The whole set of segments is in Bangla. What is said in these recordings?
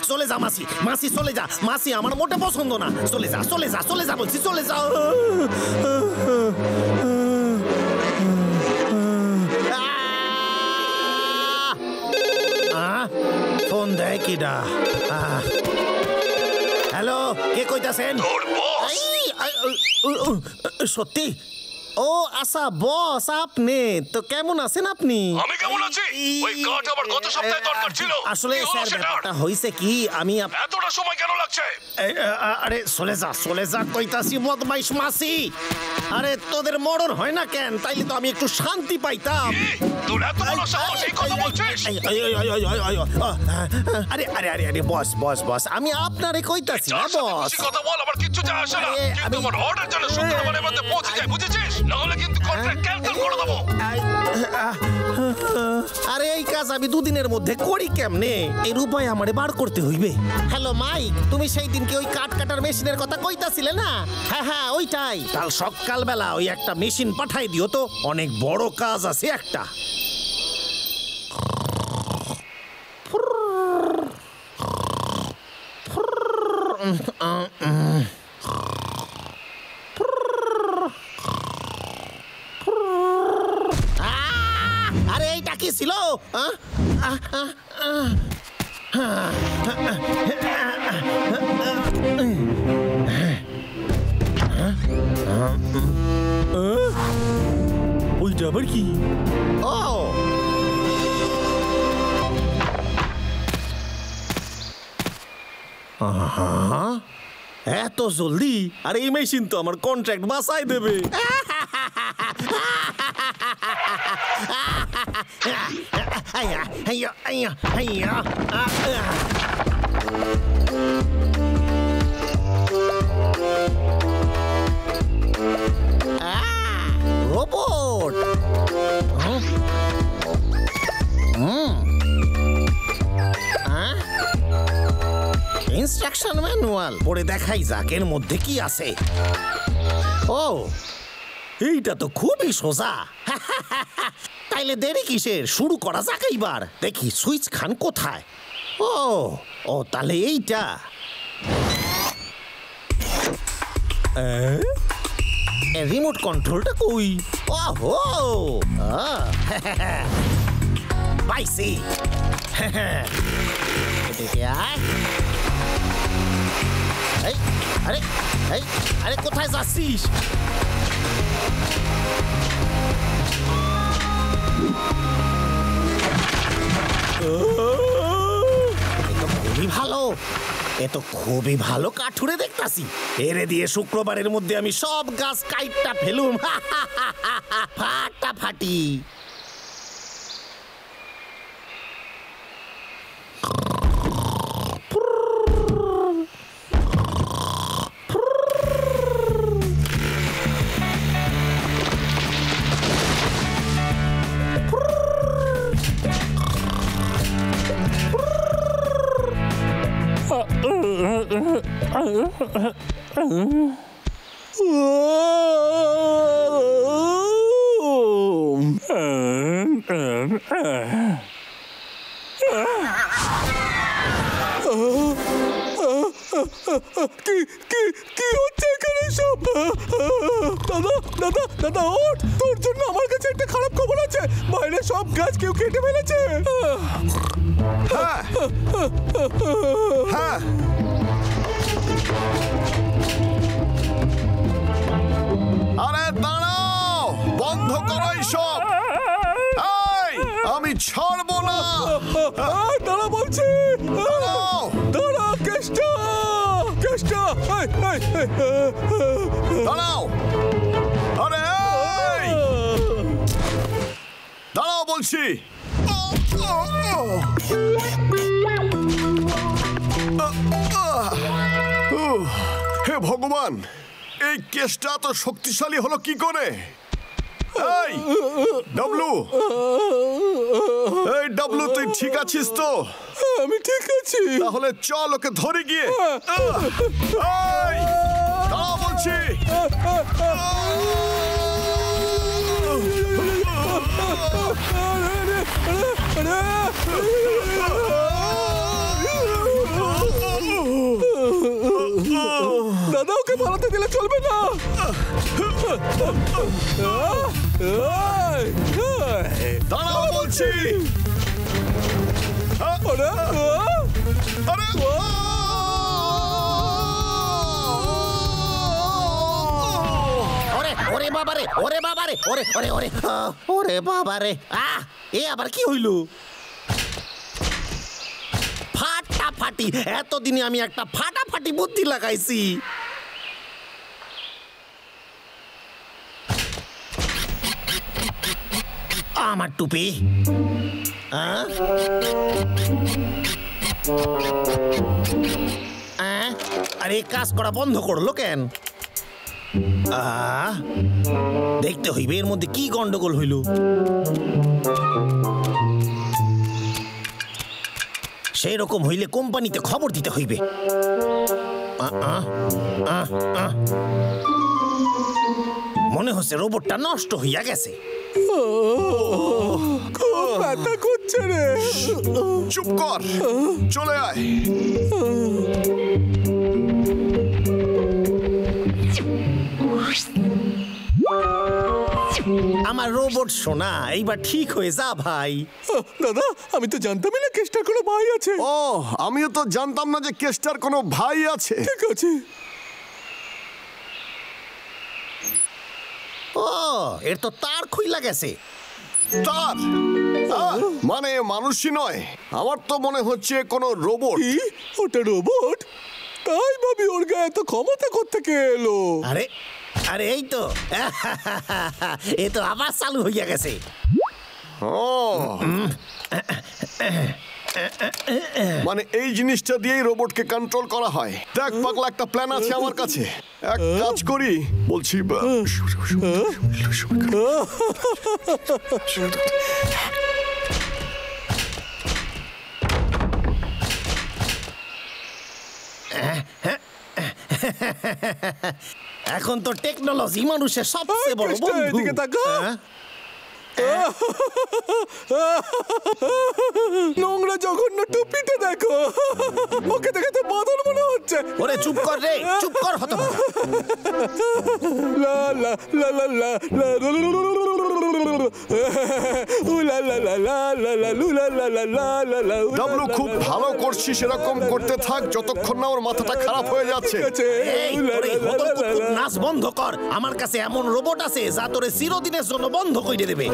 চলে যা মাসি চলে যা মাসি, আমার মোটে পছন্দ না। চলে যা বলছি, চলে যা। ফোন দেয় কিডা? হ্যালো, কে কইতাছেন? সত্যি? ও আচ্ছা বস, আপনি তো কেমন আছেন? আপনি? আমি কেমন আছি? ওই কাঠ আবার গত সপ্তাহে দরকার ছিল। আসলে স্যার ব্যাপারটা হইছে কি, আমি এতটা সময় কেন লাগছে? আরে চলে যা কইতাছি বদমাইশ মাসি। আরে তোদের মরণ হয় না কেন? তাইলে তো আমি একটু শান্তি পাইতাম। তোর এত বড় সাহস, এই কথা বলছিস? আরে বস আমি আপনারে কইতাছি না বস। কথা বল, আমার কিচ্ছু যায় আসে না। কিন্তু আমার অর্ডার যেন শুক্রবারের মধ্যে পৌঁছে যায়, বুঝেছিস? নাহলে কিন্তু কন্ট্রাক্ট ক্যান্সেল করে দেবো। আরে এই কাজ আমি দুদিনের মধ্যে করি কেমনে? এর উপায় আমারে বার করতে হইবে। হ্যালো মাইক, তুমি সেই দিনকে ওই কাঠ কাটার মেশিনের কথা কইতাছিলে না? হ্যাঁ ওইটাই। কাল সকালবেলা ওই একটা মেশিন পাঠাই দিও তো, অনেক বড় কাজ আছে একটা। আরে এইটা কি ছিল? ওইটা আবার কি? ও এত জলদি? আর এই মেশিন তো আমার কন্ট্রাক্ট বাঁচাই দেবে। রোবট। ইনস্ট্রাকশন ম্যানুয়াল পড়ে দেখাই যাক এর মধ্যে কি আছে। ও এইটা তো খুবই সোজা। তাইলে দেরি কিসের, শুরু করা যাক এইবার। দেখি সুইচ খান কোথায়। ও তাহলে এইটা। রিমোট কন্ট্রোলটা কই? ওহো পাইছি। এদিকে আয়। আরে কোথায় যাচ্ছিস? খুবই ভালো কাঠুরে দেখতাছি। এরে দিয়ে শুক্রবারের মধ্যে আমি সব গাছ কাইটটা ফেলুম। ফাটাফাটি। দাদা ওঠ, তোর জন্য আমার কাছে একটা খারাপ খবর আছে। বাইরে সব গাছ কেউ কেটে ফেলেছে। আরে দাঁড়াও, বন্ধ করো এইসব। আমি ছাড়বো না। দাঁড়া বলছি, দাঁড়া কেষ্টা। দাঁড়াও, আরে দাঁড়াও বলছি। হে ভগবান, এই কেসটা তো শক্তিশালী হলো কি করে? এই ডাবলু, তুই ঠিক আছিস তো? আমি ঠিক আছি। তাহলে চল ওকে ধরে গিয়ে। দাঁড়াও বলছি। দাদা ওকে পালাতে দিলে চলবে না। দাঁড়াও বলছি। ওরে বাবারে, ওরে বাবারে, ওরে ওরে ওরে ওরে বাবারে, এ আবার কি হইল? ফাটাফাটি, এতদিনে আমি একটা ফাটাফাটি বুদ্ধি লাগাইছি। আমার টুপি আরে কাজ করা বন্ধ করলো কেন? দেখতে হইবে এর মধ্যে কি গন্ডগোল হইল। সেই রকম হইলে কোম্পানিতে খবর দিতে হইবে। মনে হচ্ছে রোবটটা নষ্ট হইয়া গেছে। খুব ব্যথা করছে রে। চুপ কর, চলে আয়। আমার রোবট সোনা, এইবার ঠিক হয়ে যা ভাই। দাদা আমি তো জানতামই না কেষ্টার কোনো ভাই আছে। ও, আমিও তো জানতাম না যে কেষ্টার কোনো ভাই আছে। ঠিক আছে। ও, এর তো তার খুইলা গেছে। তার মানে মানুষই নয়, আমার তো মনে হচ্ছে কোনো রোবট। কি? ওটা রোবট? তাই ভাবি ওর গায়ে এত ক্ষমতা কোত্থেকে এলো? আরে আরে এই তো এ তো আবার চালু হইয়া গেছে। মানে এই জিনিসটা দিয়েই রোবটকে কন্ট্রোল করা হয়। দেখ পাগলা, একটা প্ল্যান আছে আমার কাছে। এক কাজ করি, বলছি এখন তো টেকনোলজি মানুষের সবচেয়ে বড় বন্ধু। এদিকে তাকা। নোংরা জঘন্য টুপিটা দেখো। ওকে দেখে তো বাদল মনে হচ্ছে। ওরে চুপ কর রে, চুপ কর হতভাগা। লা লা লা লা লা লা ডাবলু, খুব ভালো করছিস, এরকম করতে থাক যতক্ষণ না ওর মাথাটা খারাপ হয়ে যাচ্ছে। এই তোর এই হতলকুৎকুৎ নাচ বন্ধ কর। আমার কাছে এমন রোবট আছে যা তোরে চিরদিনের জন্য বন্ধ করে দেবে।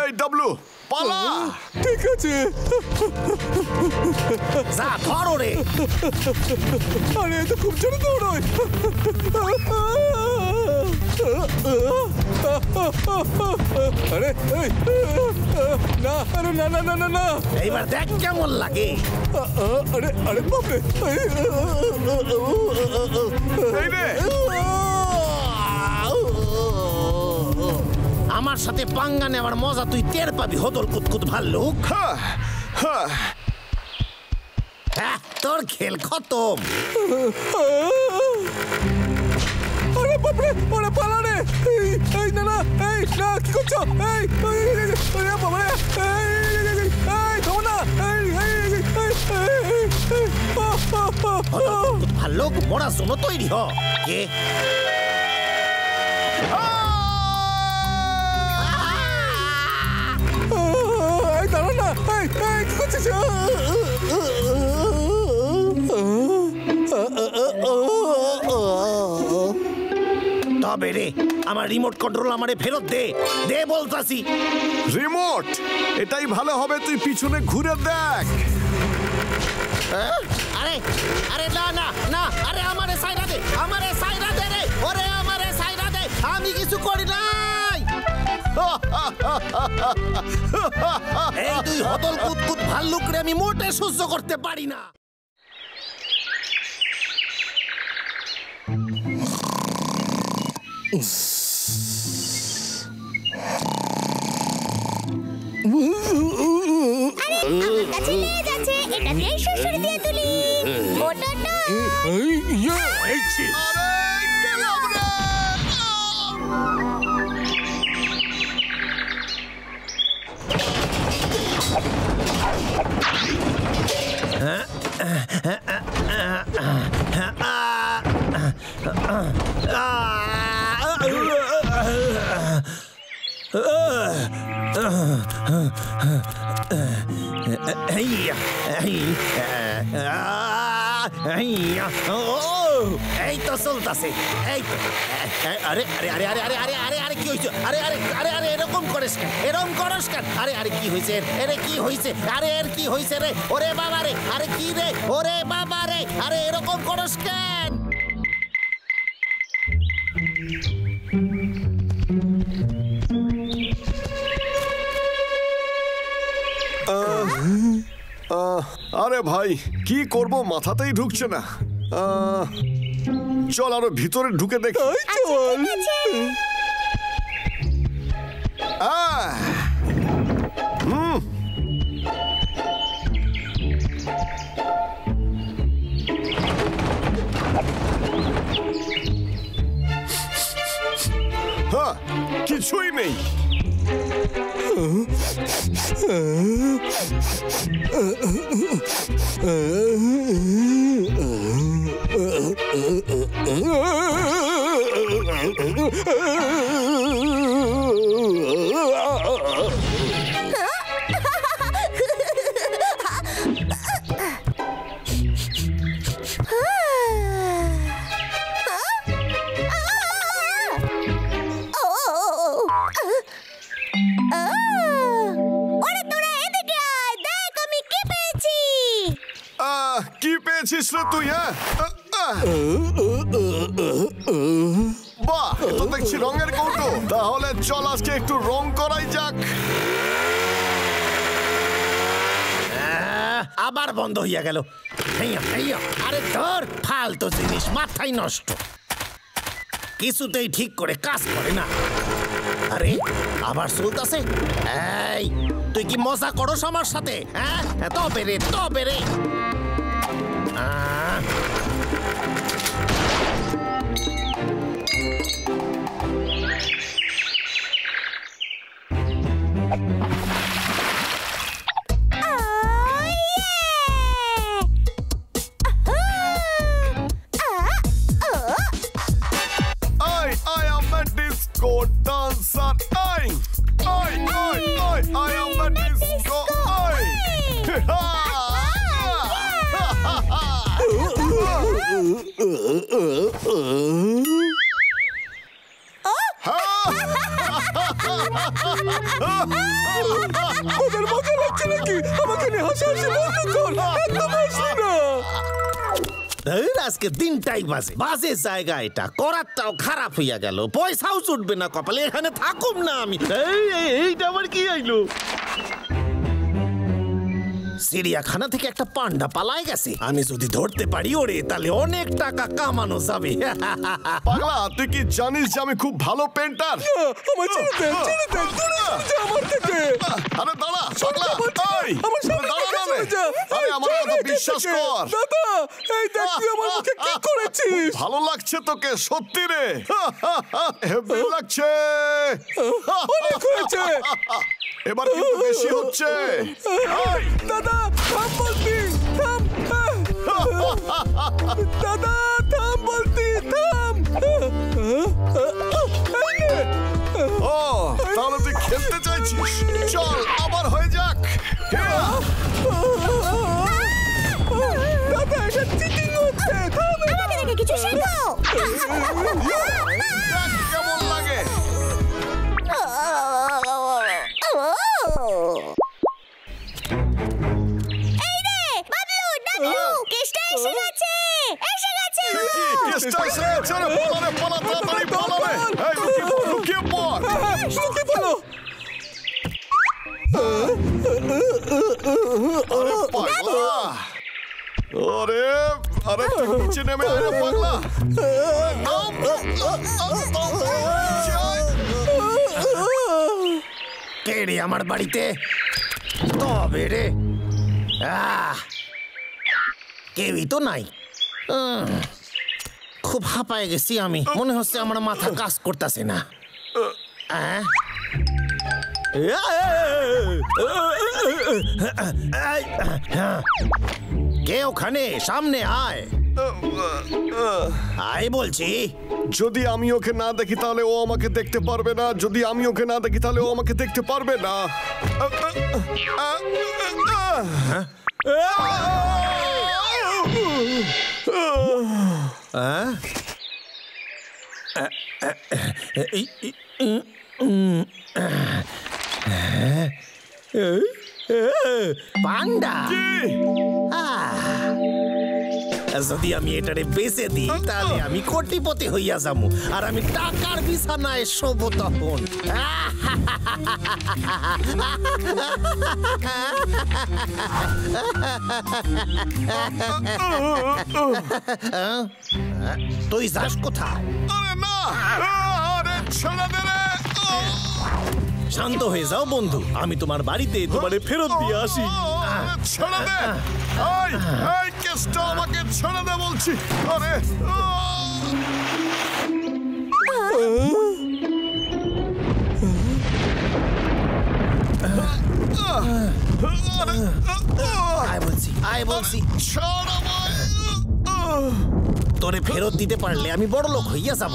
এই ডাবলু, পালা। ঠিক আছে। যা ধর ওরে। আরে তো খুব জোরে দৌড়ায়। আরে না, আরে না না না না না। এইবার দেখ কেমন লাগে। আরে আরে বাপরে। এই রে, আমার সাথে পাঙ্গা নেওয়ার মজা তুই টের পাবি হতলকুৎকুৎ ভাল্লুক। তোর খেল খতম। আরে বাপরে, ওরে পালা রে। এই না না, এই না, কি করছো? এই আরে বাপরে, এই থামো না। ভাল্লুক মরার জন্য তৈরি হ। কে? দাঁড়া না, কি করছিস? তবে রে, আমার রিমোট কন্ট্রোল আমারে ফেরত দে, দে বলতাছি। রিমোট? এটাই ভালো হবে, তুই পিছনে ঘুরে দেখ। আরে আরে না না না, আরে আমারে সাইরা দে, আমারে সাইরা দে রে, ওরে আমারে সাইরা দে, আমি কিছু করি নাই। এই তুই হতলকুৎকুৎ ভাল্লুক রে আমি মোটে সহ্য করতে পারি না। আমার কাছে লেজ আছে, এটা দিয়ে শ্বশুর দিয়ে তুলি মোটরটা এই তো চলতেছে এই তো আরে আরে আরে আরে আরে আরে আরে কি হয়েছে আরে আরে আরে আরে এরকম করিস কেন এরকম করিস কেন আরে আরে কি হয়েছে আরে কি হয়েছে আরে এর কি হয়েছে রে ওরে বাবা রে আরে কি রে ওরে বাবা রে আরে এরকম করিস কেন আরে ভাই কি করব মাথাতেই ঢুকছে না চল আরো ভিতরে ঢুকে দেখি চল হ্যাঁ কিছুই নেই কি পেয়েছিস রে তুই হ্যাঁ বাহ তো দেখছি রঙের কৌটো তাহলে চল আজকে একটু রং করাই যাক আবার বন্ধ হইয়া গেল আরে ধর ফালতু জিনিস মাথায় নষ্ট কিছুতেই ঠিক করে কাজ করে না আরে আবার চলতেছে এই তুই কি মজা করস আমার সাথে হ্যাঁ তবে রে dancer, I am a disco, ওদের মজা লাগছে নাকি আমাকে নিয়ে হাসাহাসি বন্ধ কর একদম হাসি না আজকে দিনটাই বাজে জায়গা এটা করারটাও খারাপ হইয়া গেল পয়সাও জুটবে না কপালে এখানে থাকুম না আমি এইটা আবার কি আইলো চিড়িয়াখানা থেকে একটা পান্ডা পালায় গেছে আমি যদি ধরতে পারি ওরে তাহলে অনেক টাকা কামানো যাবে পাগলা তুই কি জানিস যে আমি খুব ভালো পেন্টার আমার ছেড়ে দে আমার থেকে আরে দাঁড়া পাগলা এই আমার সামনে দাঁড়া না আরে আমার কথা বিশ্বাস কর দাদা এই দেখ তুই আমার মুখে কি করেছিস ভালো লাগছে তোকে সত্যি রে হেভি লাগছে অনেক হয়েছে এবার কিন্তু বেশি হচ্ছে দাদা থাম বলতি থাম দাদা থাম বলতি থাম ও তাহলে তুই খেলতে চাইছিস চল আবার হয়ে যাক দাদা এটা চিটিং হচ্ছে থাম আমাকে দেখে কিছু শেখো কেমন লাগে এই রে বাবলু ডাবলু কেষ্টা এসে গেছে কেষ্টা এসে গেছে রে পালা তাড়াতাড়ি পালা রে এই লুকিয়ে পড় লুকিয়ে পড়ো আরে পাগলা আরে তুই নিচে নেমে আয় রে পাগলা কে রে আমার বাড়িতে তবে রে কেউই তো নাই। খুব হাঁপায় গেছি আমি, মনে হচ্ছে আমার মাথা কাজ করতেছে না। কে ওখানে? সামনে আয়, আয় বলছি। যদি আমি ওকে না দেখি তাহলে ও আমাকে দেখতে পারবে না, যদি আমি ওকে না দেখি তাহলে ও আমাকে দেখতে পারবে না। পান্ডা, যদি আমি এটারে বেচে দিই তাহলে আমি কোটিপতি হইয়া যাবো, আর আমি টাকার বিছানায় শোবো তখন। তুই যাস কোথায়? শান্ত হয়ে যাও বন্ধু, আমি তোমার বাড়িতে তোমারে ফেরত দিয়ে আসি। ছেড়ে দে, এই কেসটা আমাকে ছেড়ে দে বলছি। আরে আয় বলছি, তোরে ফেরত দিতে পারলে আমি বড় লোক হইয়া যাব।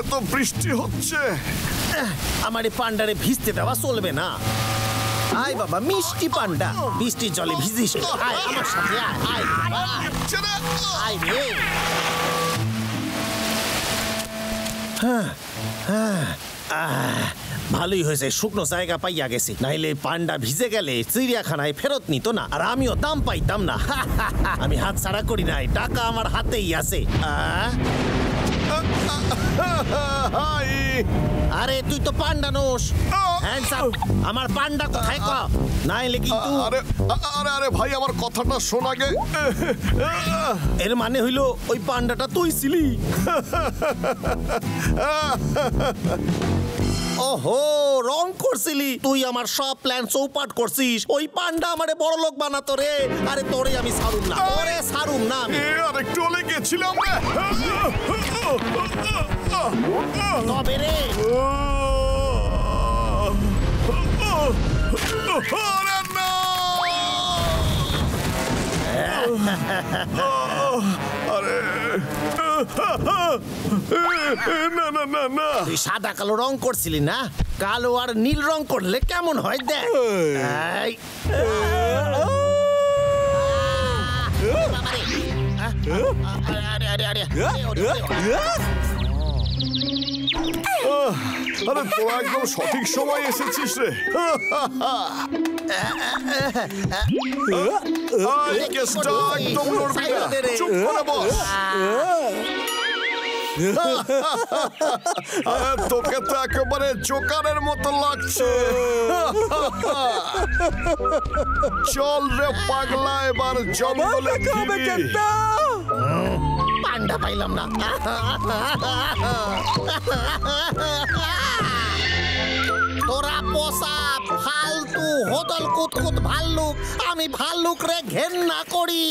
এত বৃষ্টি হচ্ছে, আমার এই পান্ডারে ভিজতে দেওয়া চলবে না। আয় বাবা মিষ্টি পান্ডা, বৃষ্টির জলে ভিজিস। আয় আমার সাথে, আয় আয় রে। ভালোই হয়েছে শুকনো জায়গা পাইয়া গেছি, নাইলে পান্ডা ভিজে গেলে চিড়িয়াখানায় ফেরত নিত না, আর আমিও দাম পাইতাম না। আমি হাত ছাড়া করি নাই, টাকা আমার হাতেই আছে। আরে তুই তো পান্ডা নোস, আমার পান্ডা কোথায় ক? নাইলে কিন্তু আরে ভাই আমার কথাটা শোনা গে। এর মানে হইলো ওই পান্ডাটা তুই ছিলি? ওহো, রং করছিলি তুই, আমার সব প্ল্যান চৌপাট করছিস। ওই পান্ডা আমারে বড় লোক বানাতো রে। আরে তোরে আমি ছাড়ুম না, ওরে ছাড়ুম না আমি। আরেকটু হলে গেছিলাম রে। তবে রে তুই সাদা কালো রং করছিলি না, কালো আর নীল রং করলে কেমন হয় দেখ। আরে তোরা একদম সঠিক সময় এসেছিস রে। কেসটা একদম লড়বি না, চুপ করে বস। তোকে তো একেবারে জোকারের মতো লাগছে। চল রে পাগলা, এবার জঙ্গলে ফিরি। পান্ডা পাইলাম না। তোরা পোষা ফালতু হোদল কুতকুত ভাল্লুক, আমি ভাল্লুক রে ঘেন্না করি।